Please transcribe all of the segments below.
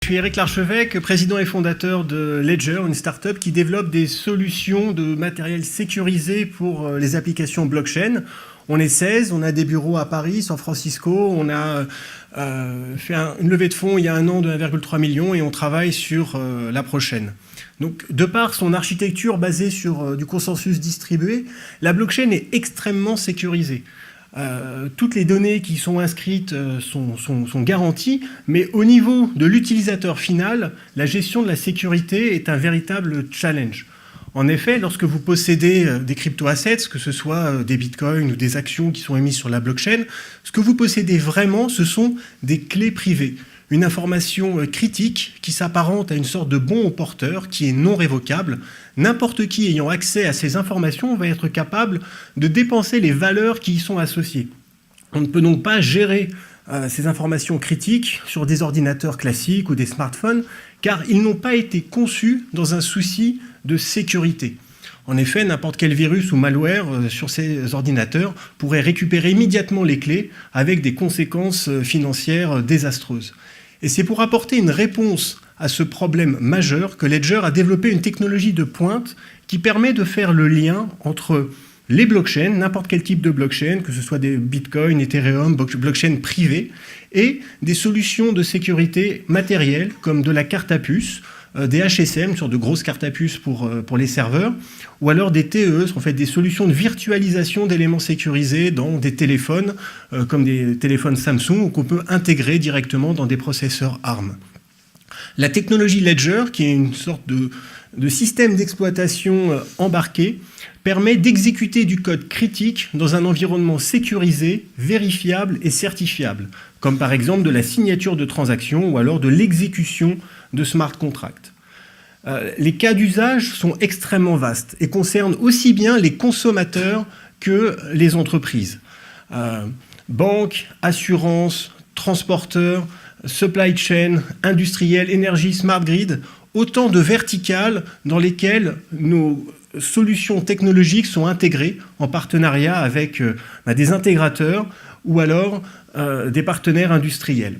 Je suis Éric Larchevêque, président et fondateur de Ledger, une start-up qui développe des solutions de matériel sécurisé pour les applications blockchain. On est 16, on a des bureaux à Paris, San Francisco, on a fait une levée de fonds il y a un an de 1,3 million et on travaille sur la prochaine. Donc, de par son architecture basée sur du consensus distribué, la blockchain est extrêmement sécurisée. Toutes les données qui sont inscrites sont garanties, mais au niveau de l'utilisateur final, la gestion de la sécurité est un véritable challenge. En effet, lorsque vous possédez des crypto-assets, que ce soit des bitcoins ou des actions qui sont émises sur la blockchain, ce que vous possédez vraiment, ce sont des clés privées. Une information critique qui s'apparente à une sorte de bon au porteur qui est non révocable. N'importe qui ayant accès à ces informations va être capable de dépenser les valeurs qui y sont associées. On ne peut donc pas gérer ces informations critiques sur des ordinateurs classiques ou des smartphones, car ils n'ont pas été conçus dans un souci de sécurité. En effet, n'importe quel virus ou malware sur ces ordinateurs pourrait récupérer immédiatement les clés avec des conséquences financières désastreuses. Et c'est pour apporter une réponse à ce problème majeur que Ledger a développé une technologie de pointe qui permet de faire le lien entre les blockchains, n'importe quel type de blockchain, que ce soit des bitcoins, Ethereum, blockchain privées, et des solutions de sécurité matérielles comme de la carte à puce, des HSM, sur de grosses cartes à puce pour les serveurs, ou alors des TEE, en fait des solutions de virtualisation d'éléments sécurisés dans des téléphones, comme des téléphones Samsung, ou qu'on peut intégrer directement dans des processeurs ARM. La technologie Ledger, qui est une sorte de système d'exploitation embarqué, permet d'exécuter du code critique dans un environnement sécurisé, vérifiable et certifiable, comme par exemple de la signature de transactions ou alors de l'exécution de smart contracts. Les cas d'usage sont extrêmement vastes et concernent aussi bien les consommateurs que les entreprises. Banques, assurances, transporteurs, supply chain, industriels, énergie, smart grid, autant de verticales dans lesquelles nos solutions technologiques sont intégrées en partenariat avec des intégrateurs ou alors des partenaires industriels.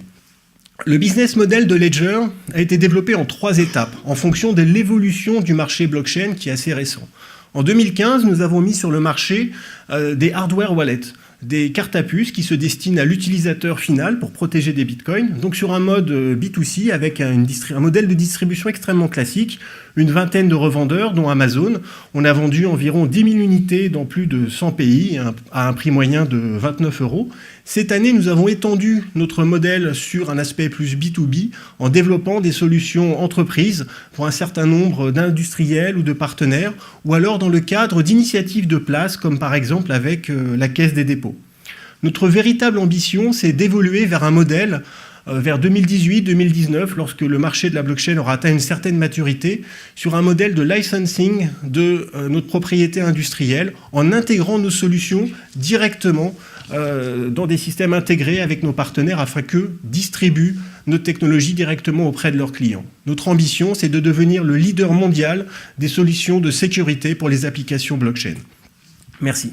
Le business model de Ledger a été développé en 3 étapes en fonction de l'évolution du marché blockchain qui est assez récent. En 2015, nous avons mis sur le marché des hardware wallets, des cartes à puce qui se destinent à l'utilisateur final pour protéger des bitcoins, donc sur un mode B2C avec un modèle de distribution extrêmement classique, une vingtaine de revendeurs, dont Amazon. On a vendu environ 10 000 unités dans plus de 100 pays à un prix moyen de 29 €. Cette année, nous avons étendu notre modèle sur un aspect plus B2B en développant des solutions entreprises pour un certain nombre d'industriels ou de partenaires, ou alors dans le cadre d'initiatives de place, comme par exemple avec la Caisse des dépôts. Notre véritable ambition, c'est d'évoluer vers un modèle vers 2018-2019, lorsque le marché de la blockchain aura atteint une certaine maturité, sur un modèle de licensing de notre propriété industrielle, en intégrant nos solutions directement dans des systèmes intégrés avec nos partenaires afin qu'eux distribuent nos technologies directement auprès de leurs clients. Notre ambition, c'est de devenir le leader mondial des solutions de sécurité pour les applications blockchain. Merci.